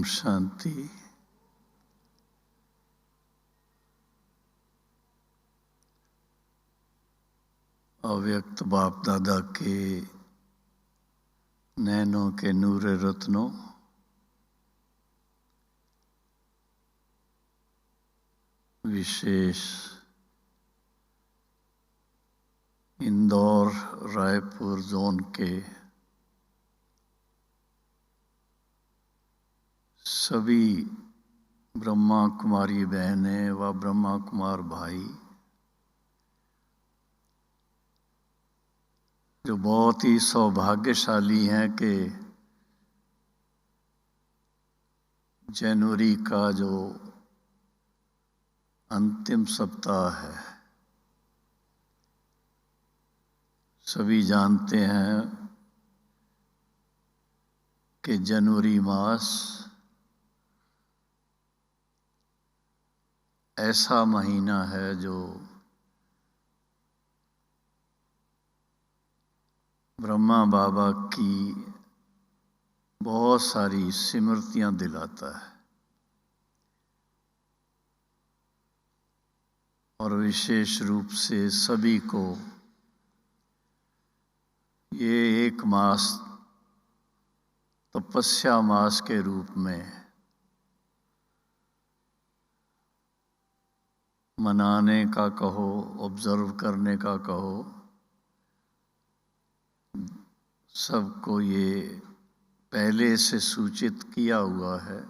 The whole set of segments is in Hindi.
ओम शांति। अव्यक्त बाप दादा के नैनों के नूर रत्नों, विशेष इंदौर रायपुर जोन के सभी ब्रह्मा कुमारी बहनें व ब्रह्मा कुमार भाई जो बहुत ही सौभाग्यशाली हैं कि जनवरी का जो अंतिम सप्ताह है, सभी जानते हैं कि जनवरी मास ऐसा महीना है जो ब्रह्मा बाबा की बहुत सारी स्मृतियां दिलाता है और विशेष रूप से सभी को ये एक मास तपस्या मास के रूप में मनाने का कहो, ऑब्जर्व करने का कहो, सबको ये पहले से सूचित किया हुआ है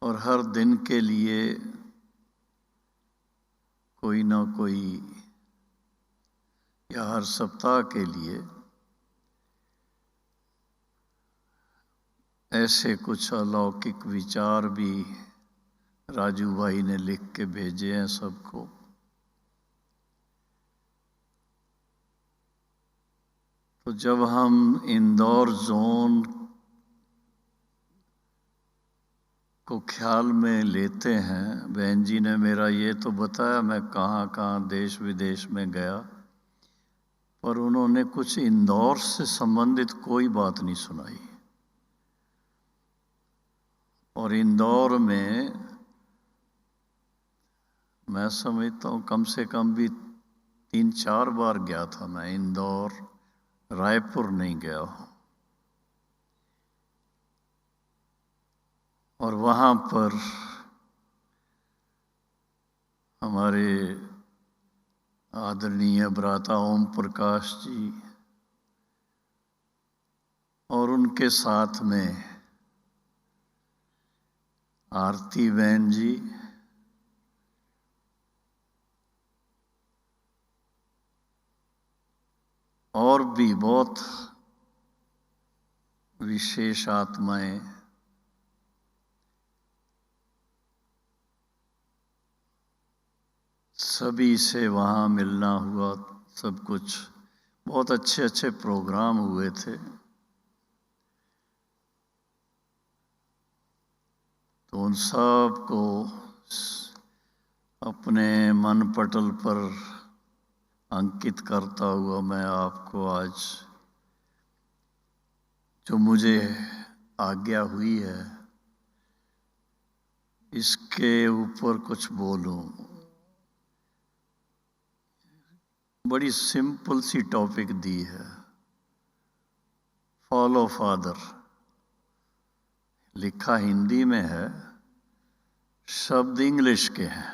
और हर दिन के लिए कोई ना कोई या हर सप्ताह के लिए ऐसे कुछ अलौकिक विचार भी राजू भाई ने लिख के भेजे हैं सबको। तो जब हम इंदौर जोन को ख्याल में लेते हैं, बहन जी ने मेरा ये तो बताया मैं कहाँ कहाँ देश विदेश में गया, पर उन्होंने कुछ इंदौर से संबंधित कोई बात नहीं सुनाई। और इंदौर में मैं समझता हूँ कम से कम भी 3-4 बार गया था मैं इंदौर, रायपुर नहीं गया हूँ। और वहाँ पर हमारे आदरणीय भ्राता ओम प्रकाश जी और उनके साथ में आरती बहन जी और भी बहुत विशेष आत्माएं सभी से वहाँ मिलना हुआ। सब कुछ बहुत अच्छे अच्छे प्रोग्राम हुए थे। तो उन सब को अपने मन पटल पर अंकित करता हुआ मैं आपको आज जो मुझे आज्ञा हुई है इसके ऊपर कुछ बोलूं। बड़ी सिंपल सी टॉपिक दी है, फॉलो फादर। लिखा हिंदी में है, शब्द इंग्लिश के हैं।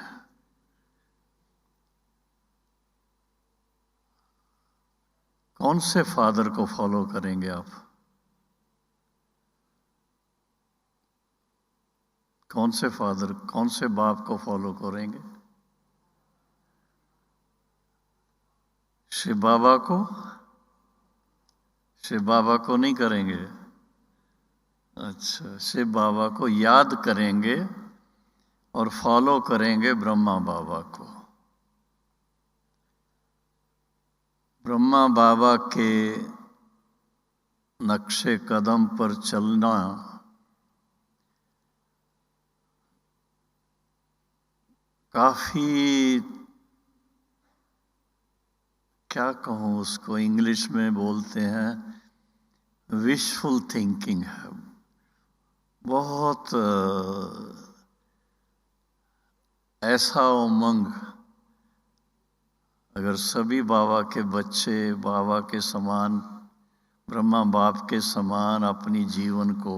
कौन से फादर को फॉलो करेंगे आप? कौन से फादर, कौन से बाप को फॉलो करेंगे? शिव बाबा को? शिव बाबा को नहीं करेंगे? अच्छा, शिव बाबा को याद करेंगे और फॉलो करेंगे ब्रह्मा बाबा को। ब्रह्मा बाबा के नक्शे कदम पर चलना काफी, क्या कहूँ उसको, इंग्लिश में बोलते हैं विशफुल थिंकिंग है। बहुत ऐसा उमंग, अगर सभी बाबा के बच्चे बाबा के समान, ब्रह्मा बाप के समान अपनी जीवन को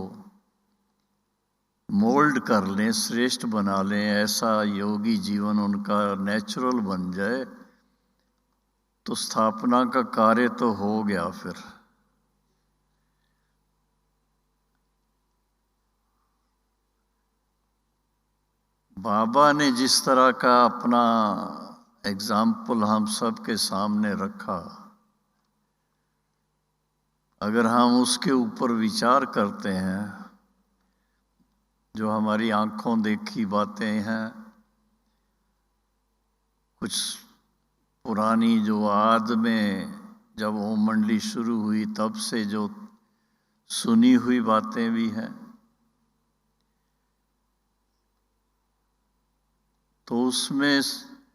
मोल्ड कर लें, श्रेष्ठ बना लें, ऐसा योगी जीवन उनका नेचुरल बन जाए, तो स्थापना का कार्य तो हो गया। फिर बाबा ने जिस तरह का अपना एग्जाम्पल हम सब के सामने रखा, अगर हम उसके ऊपर विचार करते हैं, जो हमारी आंखों देखी बातें हैं, कुछ पुरानी जो आद में जब ओम मंडली शुरू हुई तब से जो सुनी हुई बातें भी हैं, तो उसमें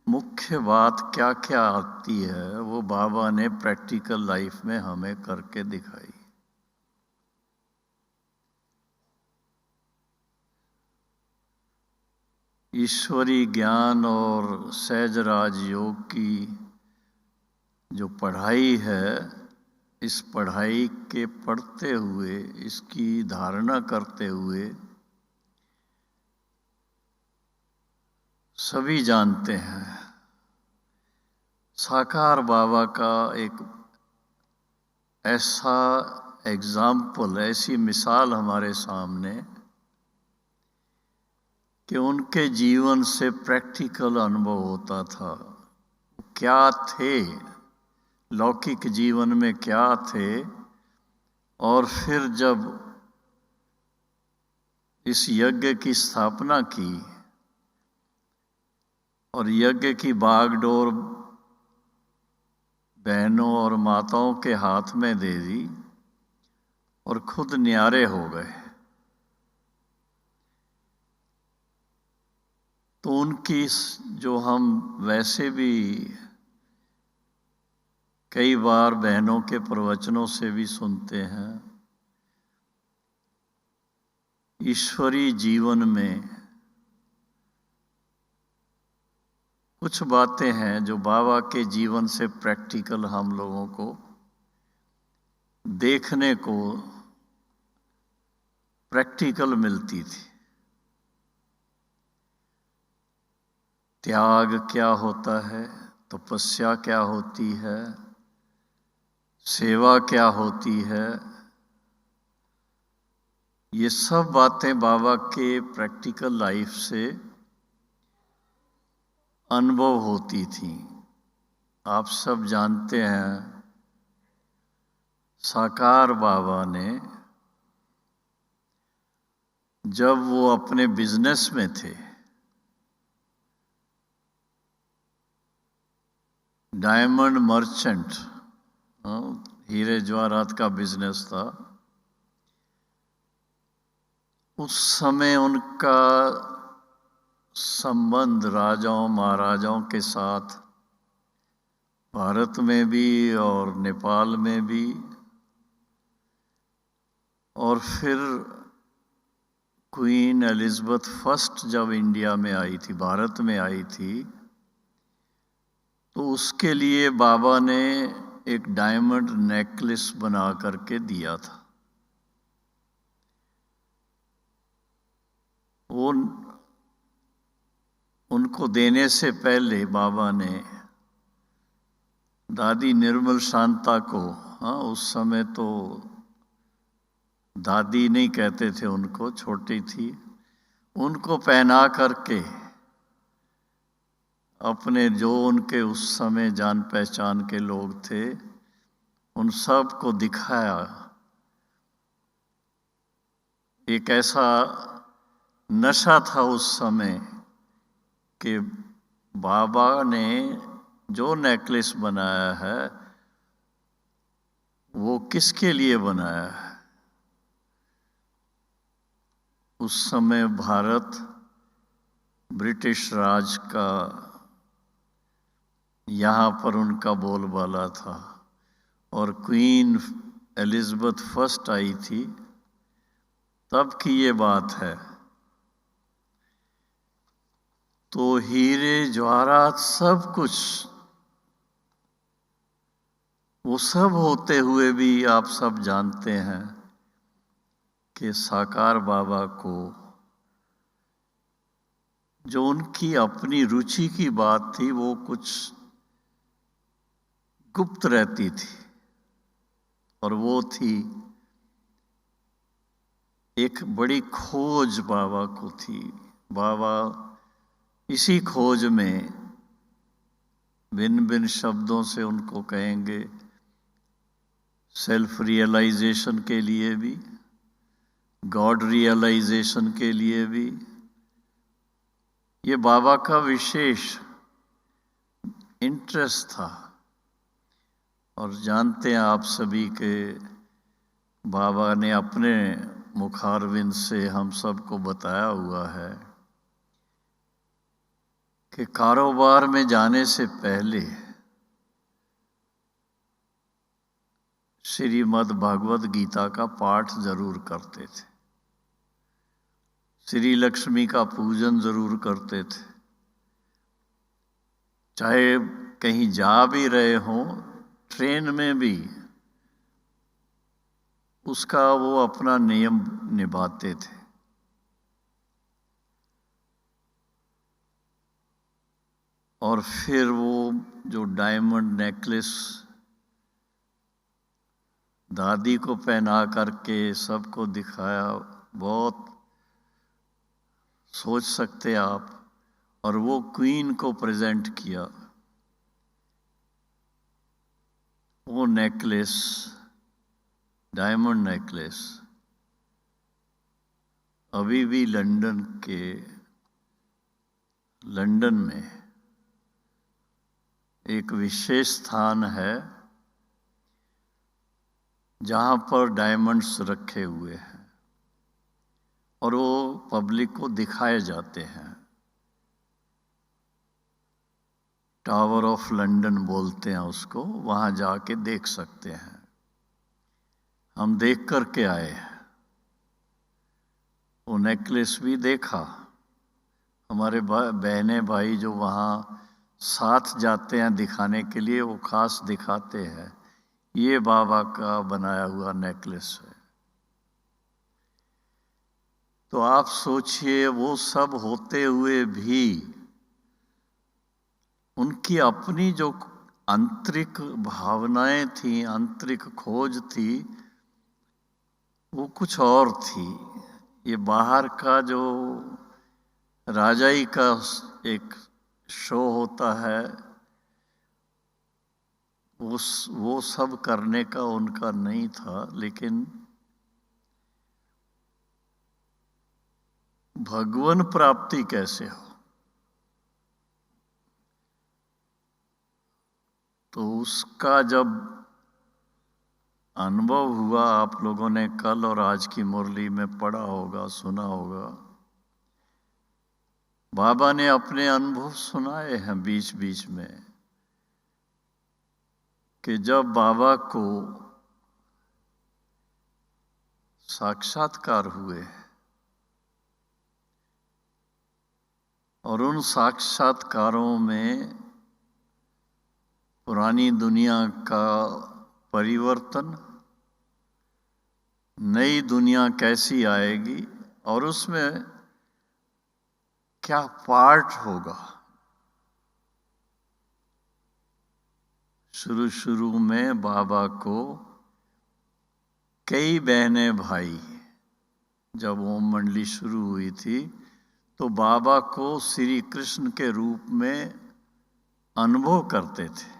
मुख्य बात क्या क्या आती है, वो बाबा ने प्रैक्टिकल लाइफ में हमें करके दिखाई। ईश्वरी ज्ञान और सहज राजयोग की जो पढ़ाई है, इस पढ़ाई के पढ़ते हुए, इसकी धारणा करते हुए सभी जानते हैं, साकार बाबा का एक ऐसा एग्जाम्पल, ऐसी मिसाल हमारे सामने कि उनके जीवन से प्रैक्टिकल अनुभव होता था। क्या थे, लौकिक जीवन में क्या थे, और फिर जब इस यज्ञ की स्थापना की और यज्ञ की बागडोर बहनों और माताओं के हाथ में दे दी और खुद न्यारे हो गए, तो उनकी जो हम वैसे भी कई बार बहनों के प्रवचनों से भी सुनते हैं, ईश्वरी जीवन में कुछ बातें हैं जो बाबा के जीवन से प्रैक्टिकल हम लोगों को देखने को प्रैक्टिकल मिलती थी। त्याग क्या होता है, तपस्या क्या होती है, सेवा क्या होती है, ये सब बातें बाबा के प्रैक्टिकल लाइफ से अनुभव होती थी। आप सब जानते हैं, साकार बाबा ने जब वो अपने बिजनेस में थे, डायमंड मर्चेंट, हीरे जवाहरात का बिजनेस था, उस समय उनका संबंध राजाओं महाराजाओं के साथ भारत में भी और नेपाल में भी, और फिर क्वीन एलिजाबेथ फर्स्ट जब इंडिया में आई थी, भारत में आई थी, तो उसके लिए बाबा ने एक डायमंड नेकलेस बना करके दिया था। वो उनको देने से पहले बाबा ने दादी निर्मल शांता को, उस समय तो दादी नहीं कहते थे उनको, छोटी थी, उनको पहना करके अपने जो उनके उस समय जान पहचान के लोग थे उन सब को दिखाया। एक ऐसा नशा था उस समय कि बाबा ने जो नेकलेस बनाया है वो किसके लिए बनाया है। उस समय भारत ब्रिटिश राज का यहाँ पर उनका बोलबाला था, और क्वीन एलिजाबेथ फर्स्ट आई थी तब की ये बात है। तो हीरे जवाहरात सब कुछ, वो सब होते हुए भी आप सब जानते हैं कि साकार बाबा को जो उनकी अपनी रुचि की बात थी वो कुछ गुप्त रहती थी, और वो थी एक बड़ी खोज बाबा को थी। बाबा इसी खोज में भिन्न भिन्न शब्दों से उनको कहेंगे, सेल्फ रियलाइजेशन के लिए भी, गॉड रियलाइजेशन के लिए भी। ये बाबा का विशेष इंटरेस्ट था। और जानते हैं आप सभी के बाबा ने अपने मुखारविंद से हम सबको बताया हुआ है कि कारोबार में जाने से पहले श्रीमद् भागवत गीता का पाठ जरूर करते थे, श्री लक्ष्मी का पूजन जरूर करते थे। चाहे कहीं जा भी रहे हों, ट्रेन में भी उसका वो अपना नियम निभाते थे। और फिर वो जो डायमंड नेकलेस दादी को पहना करके सबको दिखाया, बहुत सोच सकते आप। और वो क्वीन को प्रेजेंट किया, वो नेकलेस, डायमंड नेकलेस अभी भी लंदन में एक विशेष स्थान है जहां पर डायमंड्स रखे हुए हैं और वो पब्लिक को दिखाए जाते हैं। टावर ऑफ लंदन बोलते हैं उसको, वहां जाके देख सकते हैं। हम देख करके आए हैं, वो नेकलेस भी देखा। हमारे बहने भाई जो वहाँ साथ जाते हैं दिखाने के लिए, वो खास दिखाते हैं, ये बाबा का बनाया हुआ नेकलेस है। तो आप सोचिए, वो सब होते हुए भी उनकी अपनी जो आंतरिक भावनाएं थी, आंतरिक खोज थी, वो कुछ और थी। ये बाहर का जो राजाई का एक शो होता है, वो सब करने का उनका नहीं था। लेकिन भगवन प्राप्ति कैसे हो, तो उसका जब अनुभव हुआ, आप लोगों ने कल और आज की मुरली में पढ़ा होगा, सुना होगा। बाबा ने अपने अनुभव सुनाए हैं बीच बीच में कि जब बाबा को साक्षात्कार हुए और उन साक्षात्कारों में पुरानी दुनिया का परिवर्तन, नई दुनिया कैसी आएगी और उसमें क्या पार्ट होगा। शुरू शुरू में बाबा को कई बहने भाई, जब ओम मंडली शुरू हुई थी, तो बाबा को श्री कृष्ण के रूप में अनुभव करते थे।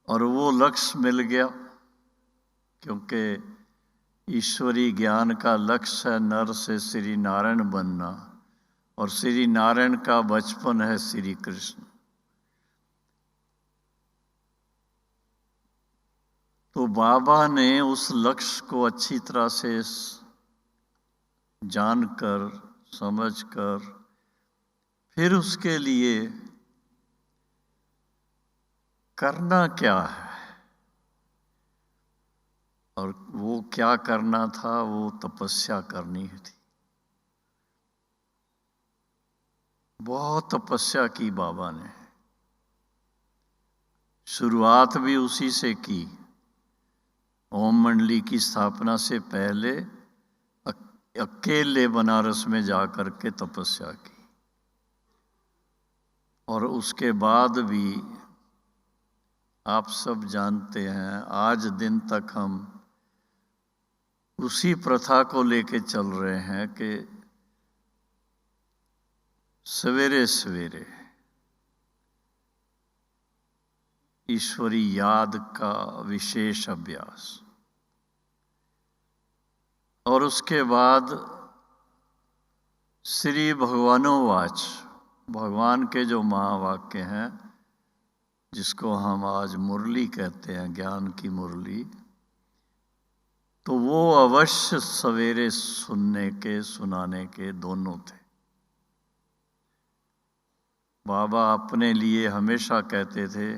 और वो लक्ष्य मिल गया, क्योंकि ईश्वरी ज्ञान का लक्ष्य है नर से श्री नारायण बनना, और श्री नारायण का बचपन है श्री कृष्ण। तो बाबा ने उस लक्ष्य को अच्छी तरह से जानकर, समझकर, फिर उसके लिए करना क्या है, और वो क्या करना था, वो तपस्या करनी थी। बहुत तपस्या की बाबा ने, शुरुआत भी उसी से की। ओम मंडली की स्थापना से पहले अकेले बनारस में जाकर के तपस्या की, और उसके बाद भी आप सब जानते हैं, आज दिन तक हम उसी प्रथा को लेके चल रहे हैं कि सवेरे सवेरे ईश्वरी याद का विशेष अभ्यास, और उसके बाद श्री भगवानोवाच, भगवान के जो महावाक्य हैं, जिसको हम आज मुरली कहते हैं, ज्ञान की मुरली, तो वो अवश्य सवेरे सुनने के, सुनाने के दोनों थे। बाबा अपने लिए हमेशा कहते थे,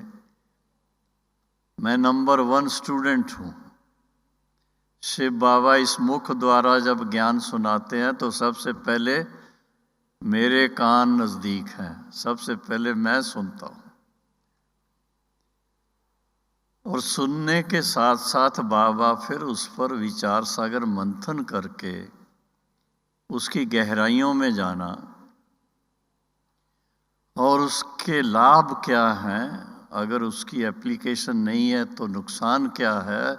मैं नंबर 1 स्टूडेंट हूं। शिव बाबा इस मुख द्वारा जब ज्ञान सुनाते हैं तो सबसे पहले मेरे कान नजदीक हैं, सबसे पहले मैं सुनता हूं। और सुनने के साथ साथ बाबा फिर उस पर विचार सागर मंथन करके उसकी गहराइयों में जाना, और उसके लाभ क्या हैं, अगर उसकी एप्लीकेशन नहीं है तो नुकसान क्या है,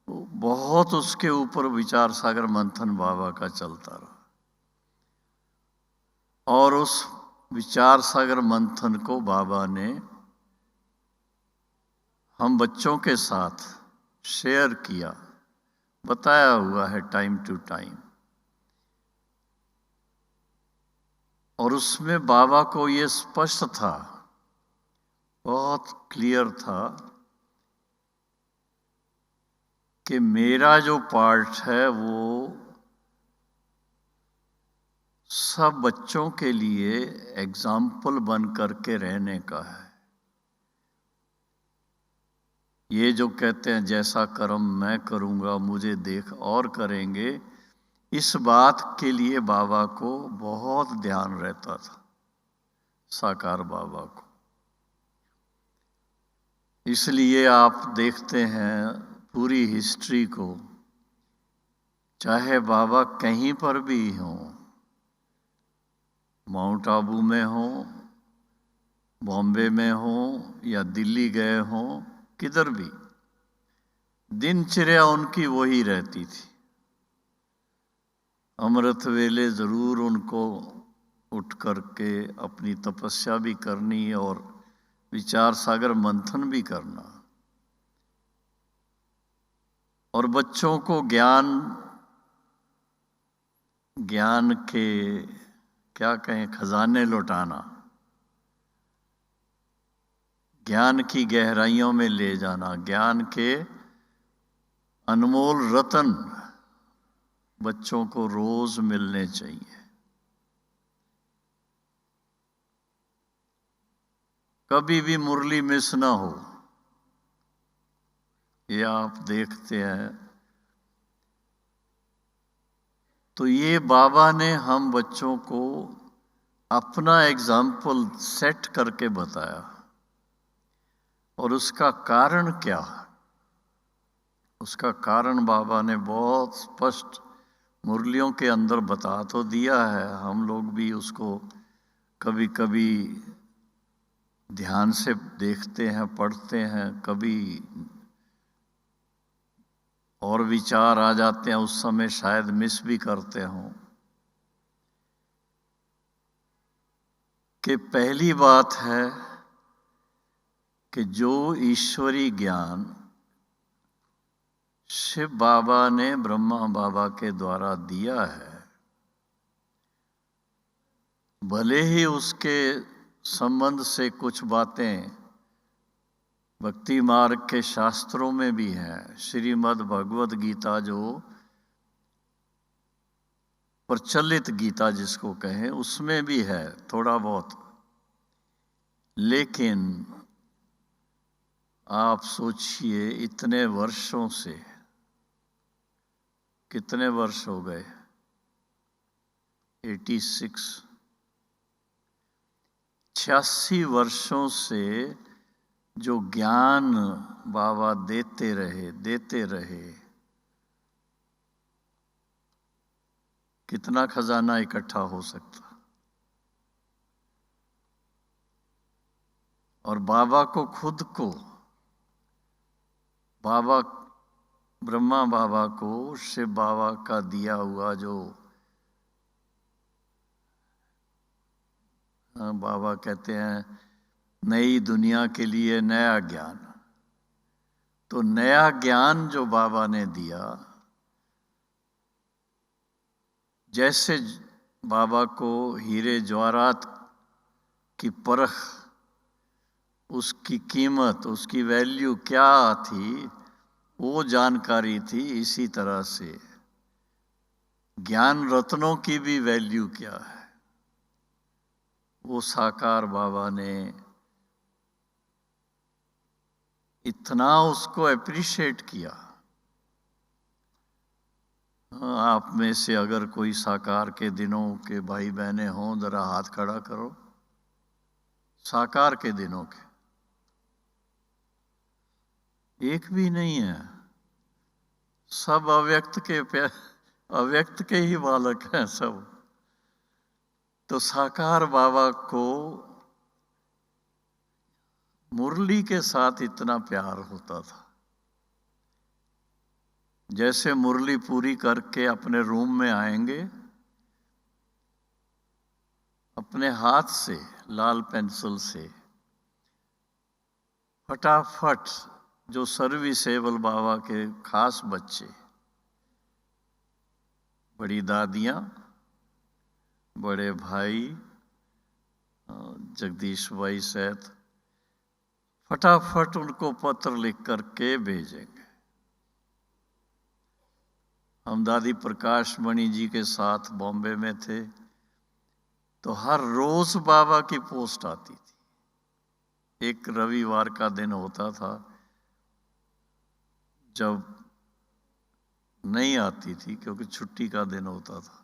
बहुत उसके ऊपर विचार सागर मंथन बाबा का चलता रहा। और उस विचार सागर मंथन को बाबा ने हम बच्चों के साथ शेयर किया, बताया हुआ है टाइम टू टाइम। और उसमें बाबा को ये स्पष्ट था, बहुत क्लियर था कि मेरा जो पार्ट है वो सब बच्चों के लिए एग्जाम्पल बन करके रहने का है। ये जो कहते हैं जैसा कर्म मैं करूंगा मुझे देख और करेंगे, इस बात के लिए बाबा को बहुत ध्यान रहता था, साकार बाबा को। इसलिए आप देखते हैं पूरी हिस्ट्री को, चाहे बाबा कहीं पर भी हों, माउंट आबू में हो, बॉम्बे में हो या दिल्ली गए हों, किधर भी दिनचर्या उनकी वही रहती थी। अमृत वेले जरूर उनको उठ करके अपनी तपस्या भी करनी और विचार सागर मंथन भी करना, और बच्चों को ज्ञान के क्या कहें खजाने लौटाना, ज्ञान की गहराइयों में ले जाना, ज्ञान के अनमोल रतन बच्चों को रोज मिलने चाहिए। कभी भी मुरली मिस ना हो, ये आप देखते हैं। तो ये बाबा ने हम बच्चों को अपना एग्जाम्पल सेट करके बताया, और उसका कारण क्या, उसका कारण बाबा ने बहुत स्पष्ट मुरलियों के अंदर बता तो दिया है। हम लोग भी उसको कभी कभी ध्यान से देखते हैं, पढ़ते हैं, कभी और विचार आ जाते हैं, उस समय शायद मिस भी करते हों। कि पहली बात है कि जो ईश्वरी ज्ञान शिव बाबा ने ब्रह्मा बाबा के द्वारा दिया है, भले ही उसके संबंध से कुछ बातें भक्ति मार्ग के शास्त्रों में भी है, श्रीमद् भगवद गीता जो प्रचलित गीता जिसको कहें, उसमें भी है थोड़ा बहुत। लेकिन आप सोचिए, इतने वर्षों से कितने वर्ष हो गए? 86। 86 वर्षों से जो ज्ञान बाबा देते रहे, कितना खजाना इकट्ठा हो सकता। और बाबा को खुद को, बाबा ब्रह्मा बाबा को शिव बाबा का दिया हुआ जो बाबा कहते हैं नई दुनिया के लिए नया ज्ञान, तो नया ज्ञान जो बाबा ने दिया, जैसे बाबा को हीरे जवाहरात की परख, उसकी कीमत, उसकी वैल्यू क्या थी, वो जानकारी थी, इसी तरह से ज्ञान रत्नों की भी वैल्यू क्या है, वो साकार बाबा ने इतना उसको अप्रिशिएट किया। आप में से अगर कोई साकार के दिनों के भाई बहनें हों, जरा हाथ खड़ा करो। साकार के दिनों के एक भी नहीं है, सब अव्यक्त के ही बालक हैं सब। तो साकार बाबा को मुरली के साथ इतना प्यार होता था। जैसे मुरली पूरी करके अपने रूम में आएंगे, अपने हाथ से लाल पेंसिल से फटाफट, जो सर्विसेबल बाबा के खास बच्चे, बड़ी दादियां, बड़े भाई, जगदीश भाई सहित, फटाफट उनको पत्र लिख करके भेजेंगे। हम दादी प्रकाश मणि जी के साथ बॉम्बे में थे, तो हर रोज बाबा की पोस्ट आती थी। एक रविवार का दिन होता था जब नहीं आती थी, क्योंकि छुट्टी का दिन होता था,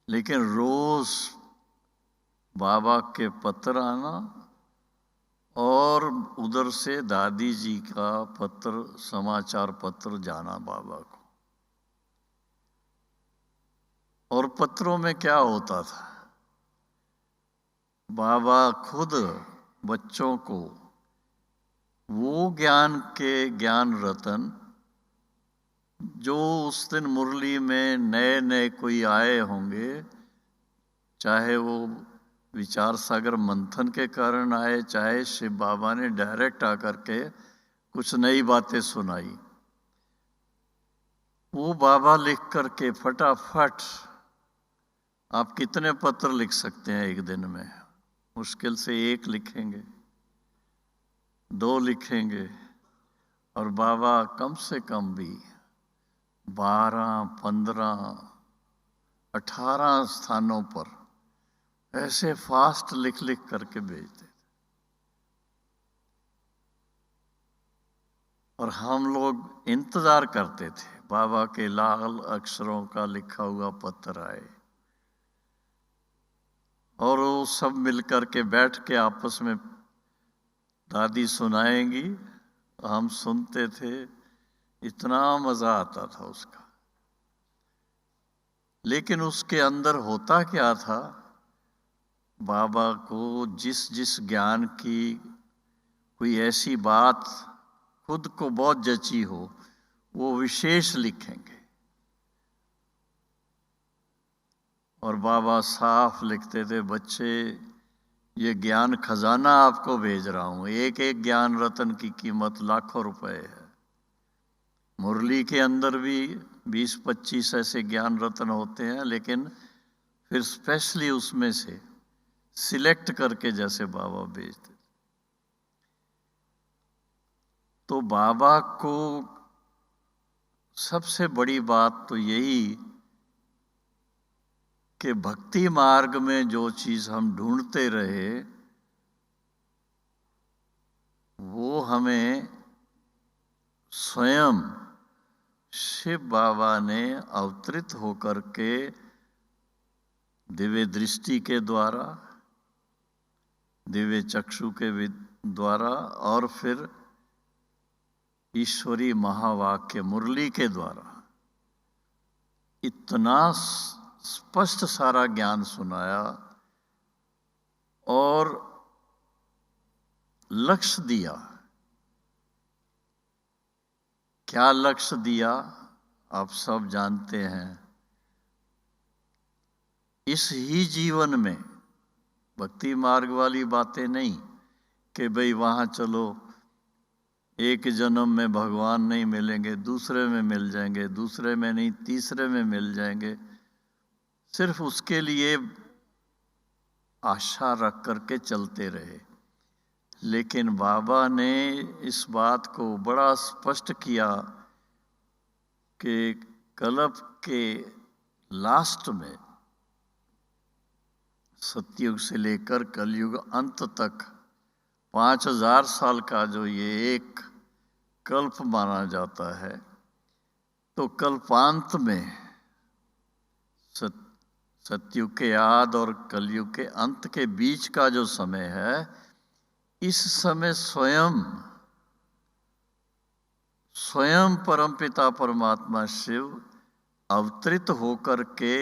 लेकिन रोज बाबा के पत्र आना और उधर से दादी जी का पत्र, समाचार पत्र जाना बाबा को। और पत्रों में क्या होता था, बाबा खुद बच्चों को वो ज्ञान रतन जो उस दिन मुरली में नए नए कोई आए होंगे, चाहे वो विचार सागर मंथन के कारण आए, चाहे शिव बाबा ने डायरेक्ट आकर के कुछ नई बातें सुनाई, वो बाबा लिख करके फटाफट, आप कितने पत्र लिख सकते हैं एक दिन में? मुश्किल से 1 लिखेंगे, 2 लिखेंगे, और बाबा कम से कम भी 12, 15, 18 स्थानों पर ऐसे फास्ट लिख लिख करके भेजते थे। और हम लोग इंतजार करते थे बाबा के लाल अक्षरों का लिखा हुआ पत्र आए, और वो सब मिलकर के बैठ के आपस में दादी सुनाएंगी, हम सुनते थे, इतना मजा आता था उसका। लेकिन उसके अंदर होता क्या था, बाबा को जिस जिस ज्ञान की कोई ऐसी बात खुद को बहुत जची हो, वो विशेष लिखेंगे। और बाबा साफ लिखते थे, बच्चे ये ज्ञान खजाना आपको भेज रहा हूं, एक एक ज्ञान रतन की कीमत लाखों रुपए है। मुरली के अंदर भी 20-25 ऐसे ज्ञान रत्न होते हैं, लेकिन फिर स्पेशली उसमें से सिलेक्ट करके जैसे बाबा भेजते। तो बाबा को सबसे बड़ी बात तो यही कि भक्ति मार्ग में जो चीज हम ढूंढते रहे, वो हमें स्वयं शिव बाबा ने अवतरित होकर के दिव्य दृष्टि के द्वारा, दिव्य चक्षु के द्वारा और फिर ईश्वरी महावाक्य मुरली के द्वारा इतना स्पष्ट सारा ज्ञान सुनाया और लक्ष्य दिया। क्या लक्ष्य दिया आप सब जानते हैं। इस ही जीवन में, भक्ति मार्ग वाली बातें नहीं कि भाई वहाँ चलो एक जन्म में भगवान नहीं मिलेंगे, दूसरे में मिल जाएंगे, दूसरे में नहीं तीसरे में मिल जाएंगे। सिर्फ उसके लिए आशा रख करके चलते रहे। लेकिन बाबा ने इस बात को बड़ा स्पष्ट किया कि कल्प के लास्ट में, सतयुग से लेकर कलयुग अंत तक 5000 साल का जो ये एक कल्प माना जाता है, तो कल्पांत में सतयुग के आद और कलयुग के अंत के बीच का जो समय है, इस समय स्वयं परमपिता परमात्मा शिव अवतरित होकर के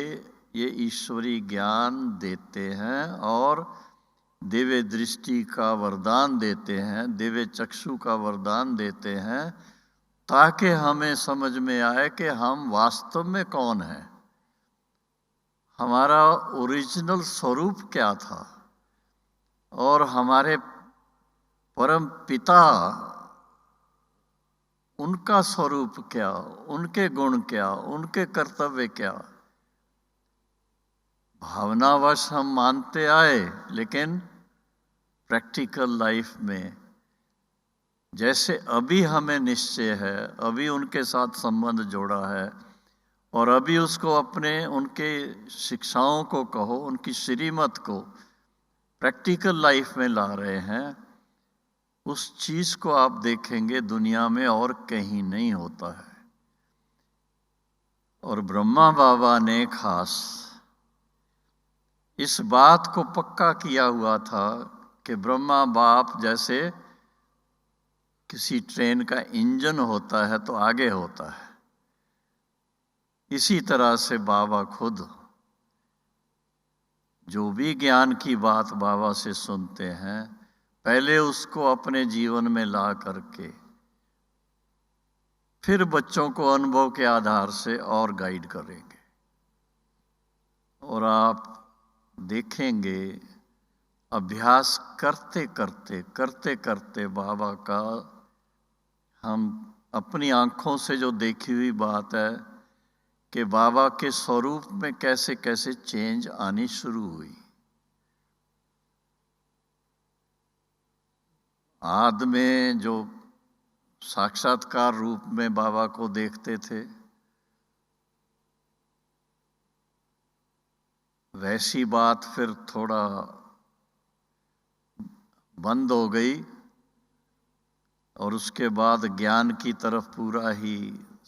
ये ईश्वरी ज्ञान देते हैं और दिव्य दृष्टि का वरदान देते हैं, दिव्य चक्षु का वरदान देते हैं, ताकि हमें समझ में आए कि हम वास्तव में कौन हैं, हमारा ओरिजिनल स्वरूप क्या था और हमारे परम पिता उनका स्वरूप क्या, उनके गुण क्या, उनके कर्तव्य क्या। भावनावश हम मानते आए, लेकिन प्रैक्टिकल लाइफ में जैसे अभी हमें निश्चय है, अभी उनके साथ संबंध जोड़ा है और अभी उसको अपने उनके शिक्षाओं को कहो, उनकी श्रीमत को प्रैक्टिकल लाइफ में ला रहे हैं, उस चीज को आप देखेंगे दुनिया में और कहीं नहीं होता है। और ब्रह्मा बाबा ने खास इस बात को पक्का किया हुआ था कि ब्रह्मा बाप जैसे किसी ट्रेन का इंजन होता है तो आगे होता है, इसी तरह से बाबा खुद जो भी ज्ञान की बात बाबा से सुनते हैं, पहले उसको अपने जीवन में ला करके फिर बच्चों को अनुभव के आधार से और गाइड करेंगे। और आप देखेंगे अभ्यास करते करते बाबा का हम अपनी आंखों से जो देखी हुई बात है कि बाबा के स्वरूप में कैसे कैसे चेंज आनी शुरू हुई। आद में जो साक्षात्कार रूप में बाबा को देखते थे, वैसी बात फिर थोड़ा बंद हो गई और उसके बाद ज्ञान की तरफ पूरा ही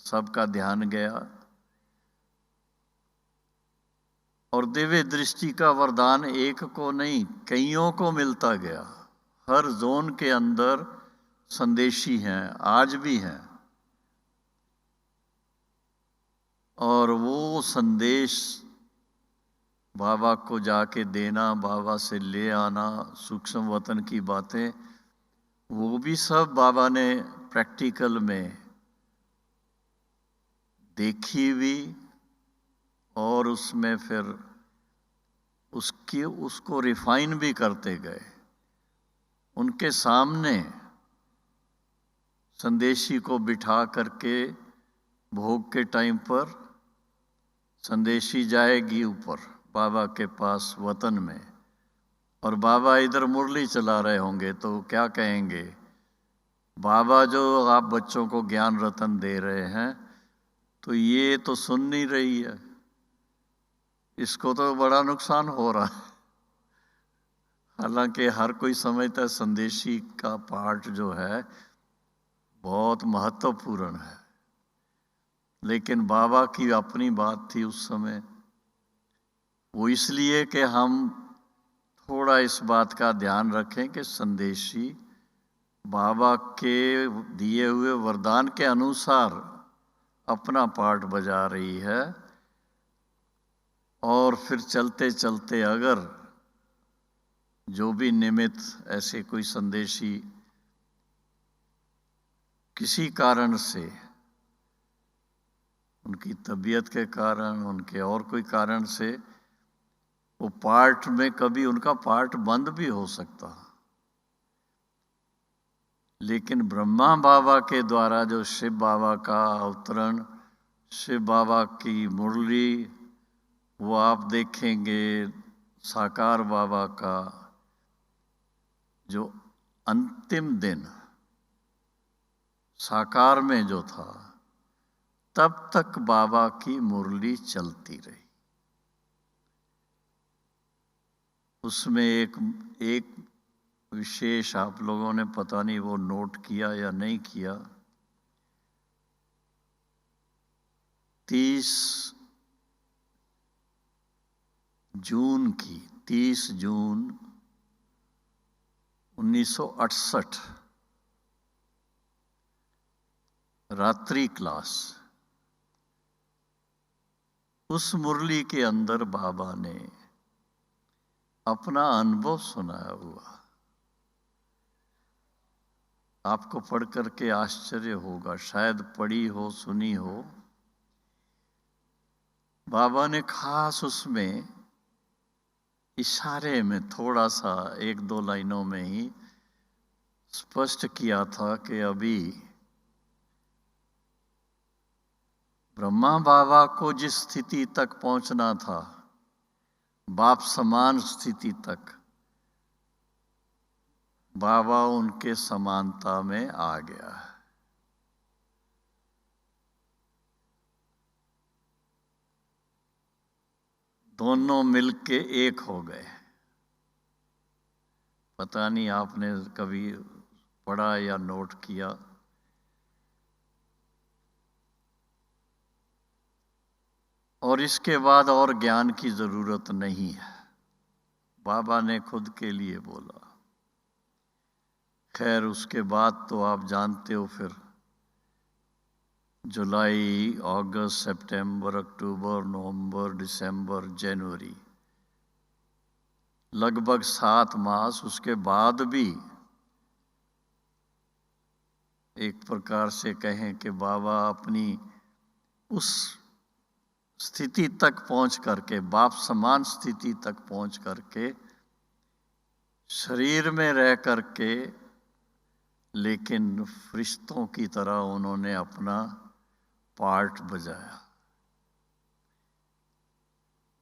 सबका ध्यान गया और दिव्य दृष्टि का वरदान एक को नहीं कईयों को मिलता गया। हर जोन के अंदर संदेशी हैं, आज भी हैं, और वो संदेश बाबा को जाके देना, बाबा से ले आना, सूक्ष्म वतन की बातें, वो भी सब बाबा ने प्रैक्टिकल में देखी हुई और उसमें फिर उसको रिफाइन भी करते गए। उनके सामने संदेशी को बिठा करके भोग के टाइम पर संदेशी जाएगी ऊपर बाबा के पास वतन में, और बाबा इधर मुरली चला रहे होंगे तो क्या कहेंगे, बाबा जो आप बच्चों को ज्ञान रतन दे रहे हैं तो ये तो सुन नहीं रही है, इसको तो बड़ा नुकसान हो रहा है। हालांकि हर कोई समझता है संदेशी का पार्ट जो है बहुत महत्वपूर्ण है, लेकिन बाबा की अपनी बात थी उस समय। वो इसलिए कि हम थोड़ा इस बात का ध्यान रखें कि संदेशी बाबा के दिए हुए वरदान के अनुसार अपना पार्ट बजा रही है, और फिर चलते चलते अगर जो भी निमित्त ऐसे कोई संदेशी किसी कारण से, उनकी तबीयत के कारण, उनके और कोई कारण से वो पार्ट में, कभी उनका पार्ट बंद भी हो सकता, लेकिन ब्रह्मा बाबा के द्वारा जो शिव बाबा का अवतरण, शिव बाबा की मुरली, वो आप देखेंगे साकार बाबा का जो अंतिम दिन साकार में जो था, तब तक बाबा की मुरली चलती रही। उसमें एक विशेष आप लोगों ने पता नहीं वो नोट किया या नहीं किया, 30 जून 1968 रात्रि क्लास, उस मुरली के अंदर बाबा ने अपना अनुभव सुनाया हुआ। आपको पढ़ करके आश्चर्य होगा, शायद पढ़ी हो, सुनी हो। बाबा ने खास उसमें इशारे में थोड़ा सा 1-2 लाइनों में ही स्पष्ट किया था कि अभी ब्रह्मा बाबा को जिस स्थिति तक पहुंचना था, बाप समान स्थिति तक, बाबा उनके समानता में आ गया है। दोनों मिलके एक हो गए। पता नहीं आपने कभी पढ़ा या नोट किया। और इसके बाद और ज्ञान की जरूरत नहीं है, बाबा ने खुद के लिए बोला। खैर उसके बाद तो आप जानते हो, फिर जुलाई, अगस्त, सितंबर, अक्टूबर, नवंबर, दिसंबर, जनवरी, लगभग 7 मास उसके बाद भी एक प्रकार से कहें कि बाबा अपनी उस स्थिति तक पहुंच करके, बाप समान स्थिति तक पहुंच करके, शरीर में रह करके, लेकिन फरिश्तों की तरह उन्होंने अपना पार्ट बजाया।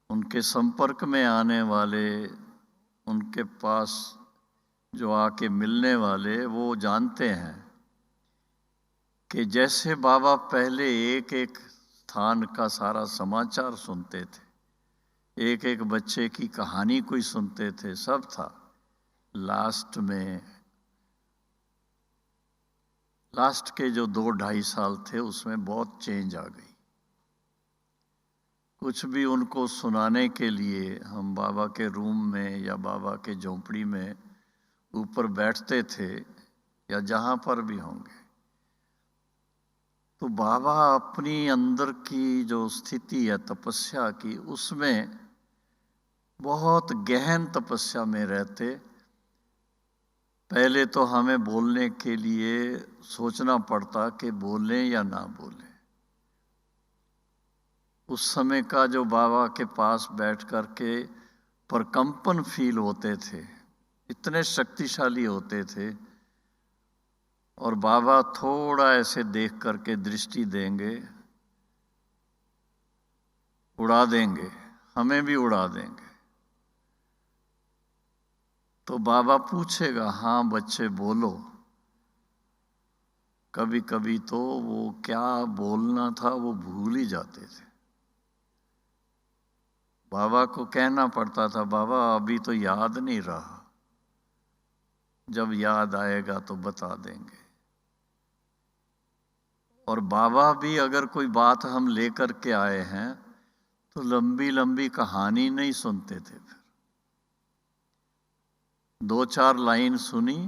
उनके संपर्क में आने वाले, उनके पास जो आके मिलने वाले, वो जानते हैं कि जैसे बाबा पहले एक एक स्थान का सारा समाचार सुनते थे, एक एक बच्चे की कहानी कोई सुनते थे, सब था। लास्ट के जो 2-2.5 साल थे उसमें बहुत चेंज आ गई। कुछ भी उनको सुनाने के लिए हम बाबा के रूम में या बाबा के झोंपड़ी में ऊपर बैठते थे, या जहां पर भी होंगे, तो बाबा अपनी अंदर की जो स्थिति है तपस्या की, उसमें बहुत गहन तपस्या में रहते। पहले तो हमें बोलने के लिए सोचना पड़ता कि बोलें या ना बोलें। उस समय का जो बाबा के पास बैठ कर के प्रकंपन फील होते थे, इतने शक्तिशाली होते थे। और बाबा थोड़ा ऐसे देख करके दृष्टि देंगे, उड़ा देंगे, हमें भी उड़ा देंगे। तो बाबा पूछेगा, हाँ बच्चे बोलो। कभी कभी तो वो क्या बोलना था वो भूल ही जाते थे। बाबा को कहना पड़ता था, बाबा अभी तो याद नहीं रहा, जब याद आएगा तो बता देंगे। और बाबा भी अगर कोई बात हम लेकर के आए हैं तो लंबी लंबी कहानी नहीं सुनते थे। फिर 2-4 लाइन सुनी,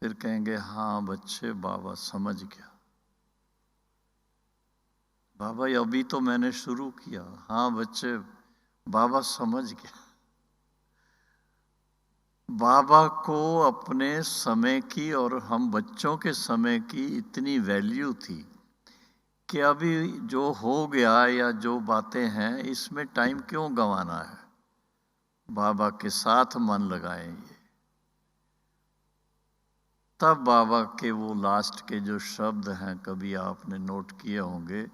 फिर कहेंगे हाँ बच्चे, बाबा समझ गया। बाबा अभी तो मैंने शुरू किया। हाँ बच्चे, बाबा समझ गया। बाबा को अपने समय की और हम बच्चों के समय की इतनी वैल्यू थी कि अभी जो हो गया या जो बातें हैं इसमें टाइम क्यों गंवाना है, बाबा के साथ मन लगाएंगे। तब बाबा के वो लास्ट के जो शब्द हैं, कभी आपने नोट किए होंगे,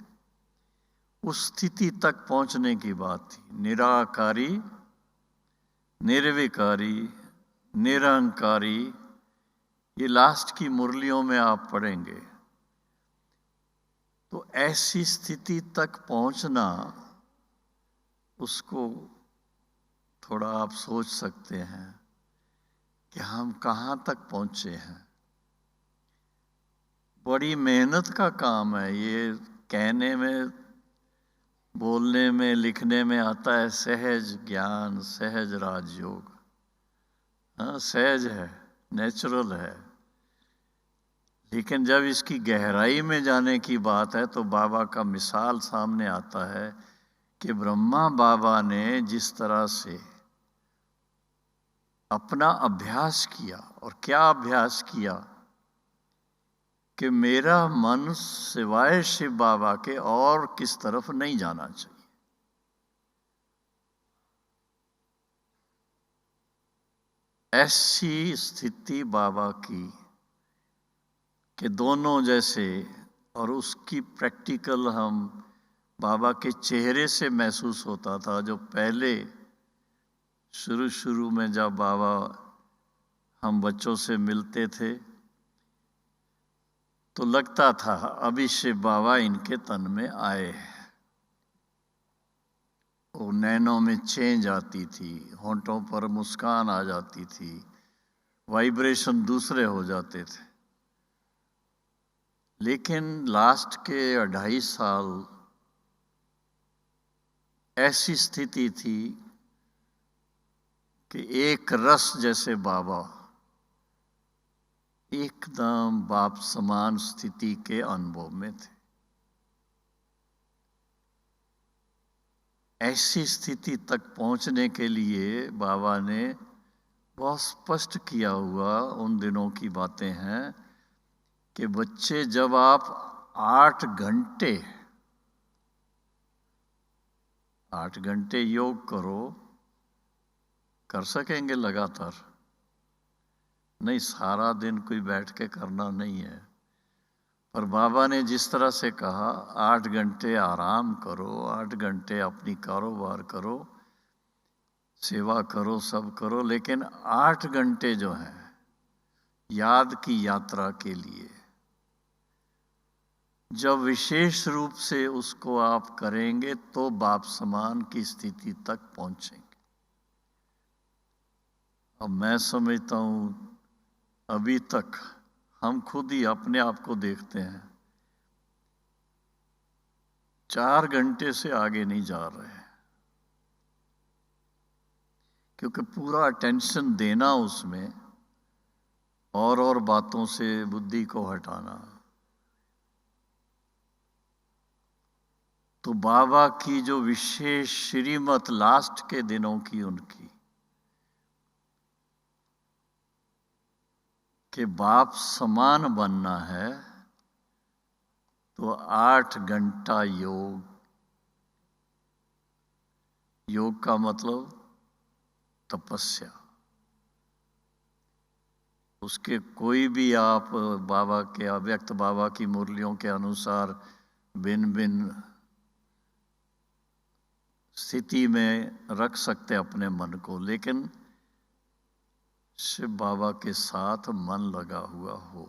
उस स्थिति तक पहुंचने की बात थी। निराकारी, निर्विकारी, निरंकारी, ये लास्ट की मुरलियों में आप पढ़ेंगे। तो ऐसी स्थिति तक पहुंचना, उसको थोड़ा आप सोच सकते हैं कि हम कहाँ तक पहुंचे हैं। बड़ी मेहनत का काम है ये। कहने में, बोलने में, लिखने में आता है सहज ज्ञान, सहज राजयोग। हाँ, सहज है, नेचुरल है। लेकिन जब इसकी गहराई में जाने की बात है तो बाबा का मिसाल सामने आता है कि ब्रह्मा बाबा ने जिस तरह से अपना अभ्यास किया, और क्या अभ्यास किया कि मेरा मन सिवाय शिव बाबा के और किस तरफ नहीं जाना चाहिए। ऐसी स्थिति बाबा की कि दोनों जैसे, और उसकी प्रैक्टिकल हम बाबा के चेहरे से महसूस होता था। जो पहले शुरू में जब बाबा हम बच्चों से मिलते थे तो लगता था अभी शिव बाबा इनके तन में आए हैं। वो नैनों में चेंज आती थी, होंठों पर मुस्कान आ जाती थी, वाइब्रेशन दूसरे हो जाते थे। लेकिन लास्ट के 2.5 साल ऐसी स्थिति थी कि एक रस जैसे बाबा एकदम बाप समान स्थिति के अनुभव में थे। ऐसी स्थिति तक पहुंचने के लिए बाबा ने बहुत स्पष्ट किया हुआ उन दिनों की बातें हैं कि बच्चे, जब आप 8 घंटे योग करो, कर सकेंगे लगातार? नहीं, सारा दिन कोई बैठ के करना नहीं है। पर बाबा ने जिस तरह से कहा 8 घंटे आराम करो, 8 घंटे अपनी कारोबार करो, सेवा करो, सब करो, लेकिन 8 घंटे जो हैं याद की यात्रा के लिए, जब विशेष रूप से उसको आप करेंगे तो बाप समान की स्थिति तक पहुंचेंगे। अब मैं समझता हूं अभी तक हम खुद ही अपने आप को देखते हैं, 4 घंटे से आगे नहीं जा रहे हैं, क्योंकि पूरा अटेंशन देना उसमें और बातों से बुद्धि को हटाना। तो बाबा की जो विशेष श्रीमत लास्ट के दिनों की उनकी, कि बाप समान बनना है तो 8 घंटा योग। योग का मतलब तपस्या। उसके कोई भी आप बाबा के, अव्यक्त बाबा की मुरलियों के अनुसार भिन्न भिन्न स्थिति में रख सकते अपने मन को, लेकिन शिव बाबा के साथ मन लगा हुआ हो।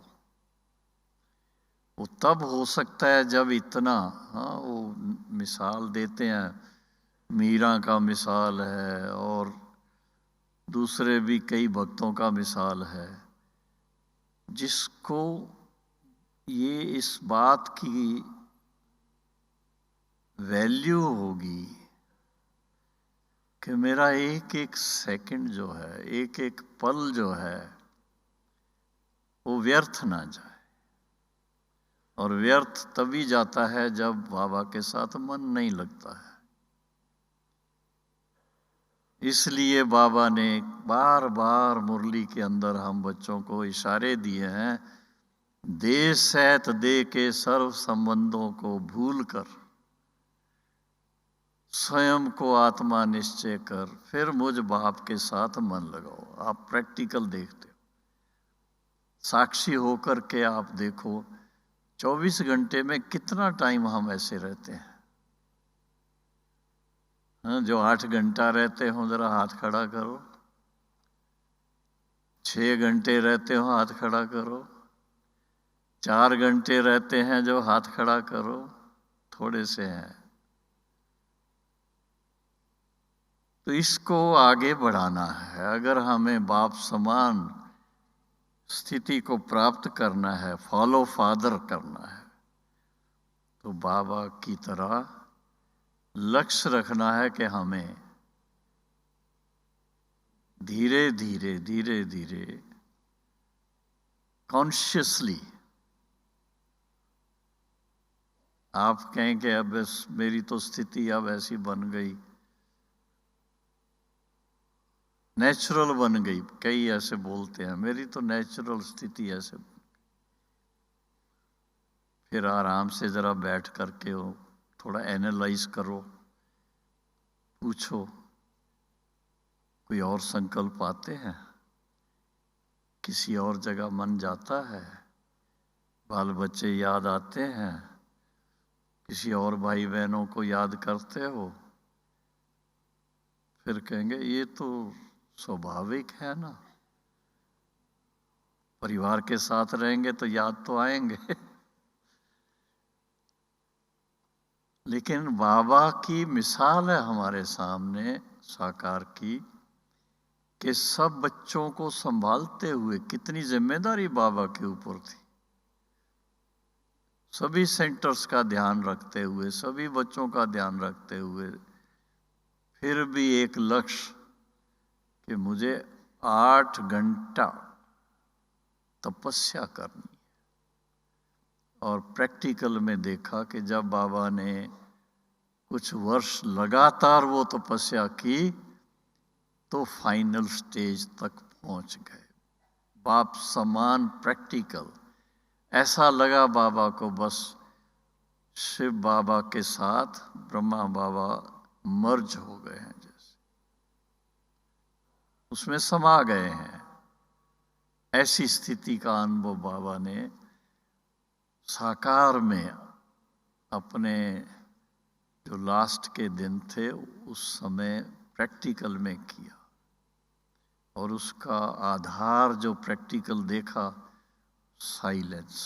वो तब हो सकता है जब इतना, हाँ, वो मिसाल देते हैं, मीरा का मिसाल है और दूसरे भी कई भक्तों का मिसाल है, जिसको ये इस बात की वैल्यू होगी कि मेरा एक एक सेकंड जो है, एक एक पल जो है, वो व्यर्थ ना जाए। और व्यर्थ तभी जाता है जब बाबा के साथ मन नहीं लगता है। इसलिए बाबा ने बार बार मुरली के अंदर हम बच्चों को इशारे दिए हैं, देह सहित देह के सर्व संबंधों को भूलकर स्वयं को आत्मा निश्चय कर फिर मुझ बाप के साथ मन लगाओ। आप प्रैक्टिकल देखते हो, साक्षी होकर के आप देखो 24 घंटे में कितना टाइम हम ऐसे रहते हैं। हाँ, जो 8 घंटा रहते हो जरा हाथ खड़ा करो। 6 घंटे रहते हो हाथ खड़ा करो। 4 घंटे रहते हैं जो हाथ खड़ा करो। थोड़े से हैं। तो इसको आगे बढ़ाना है। अगर हमें बाप समान स्थिति को प्राप्त करना है, फॉलो फादर करना है, तो बाबा की तरह लक्ष्य रखना है कि हमें धीरे धीरे धीरे धीरे कॉन्शियसली, आप कहें कि अब मेरी तो स्थिति अब ऐसी बन गई, नेचुरल बन गई। कई ऐसे बोलते हैं मेरी तो नेचुरल स्थिति ऐसे। फिर आराम से जरा बैठ करके हो, थोड़ा एनालाइज करो, पूछो कोई और संकल्प आते हैं, किसी और जगह मन जाता है, बाल बच्चे याद आते हैं, किसी और भाई बहनों को याद करते हो। फिर कहेंगे ये तो स्वाभाविक है ना, परिवार के साथ रहेंगे तो याद तो आएंगे। लेकिन बाबा की मिसाल है हमारे सामने साकार की, कि सब बच्चों को संभालते हुए कितनी जिम्मेदारी बाबा के ऊपर थी। सभी सेंटर्स का ध्यान रखते हुए, सभी बच्चों का ध्यान रखते हुए, फिर भी एक लक्ष्य कि मुझे 8 घंटा तपस्या करनी है। और प्रैक्टिकल में देखा कि जब बाबा ने कुछ वर्ष लगातार वो तपस्या की तो फाइनल स्टेज तक पहुंच गए। बाप समान प्रैक्टिकल, ऐसा लगा बाबा को बस शिव बाबा के साथ ब्रह्मा बाबा मर्ज हो गए हैं, जैसे उसमें समा गए हैं। ऐसी स्थिति का अनुभव बाबा ने साकार में अपने जो लास्ट के दिन थे उस समय प्रैक्टिकल में किया। और उसका आधार जो प्रैक्टिकल देखा, साइलेंस,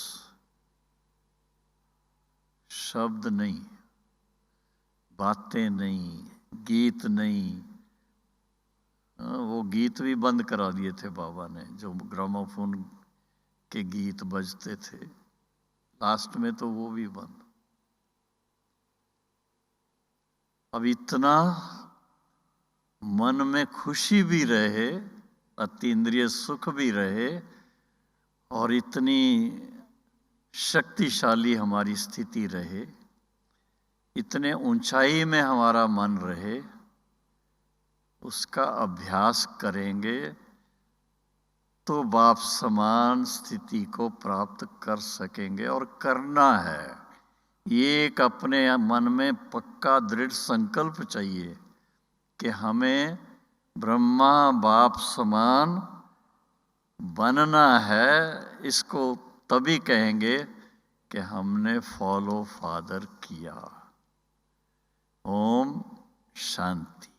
शब्द नहीं, बातें नहीं, गीत नहीं। वो गीत भी बंद करा दिए थे बाबा ने, जो ग्रामोफोन के गीत बजते थे लास्ट में, तो वो भी बंद। अब इतना मन में खुशी भी रहे, अतीन्द्रिय सुख भी रहे, और इतनी शक्तिशाली हमारी स्थिति रहे, इतने ऊंचाई में हमारा मन रहे, उसका अभ्यास करेंगे तो बाप समान स्थिति को प्राप्त कर सकेंगे। और करना है, ये एक अपने मन में पक्का दृढ़ संकल्प चाहिए कि हमें ब्रह्मा बाप समान बनना है। इसको तभी कहेंगे कि हमने फॉलो फादर किया। ओम शांति।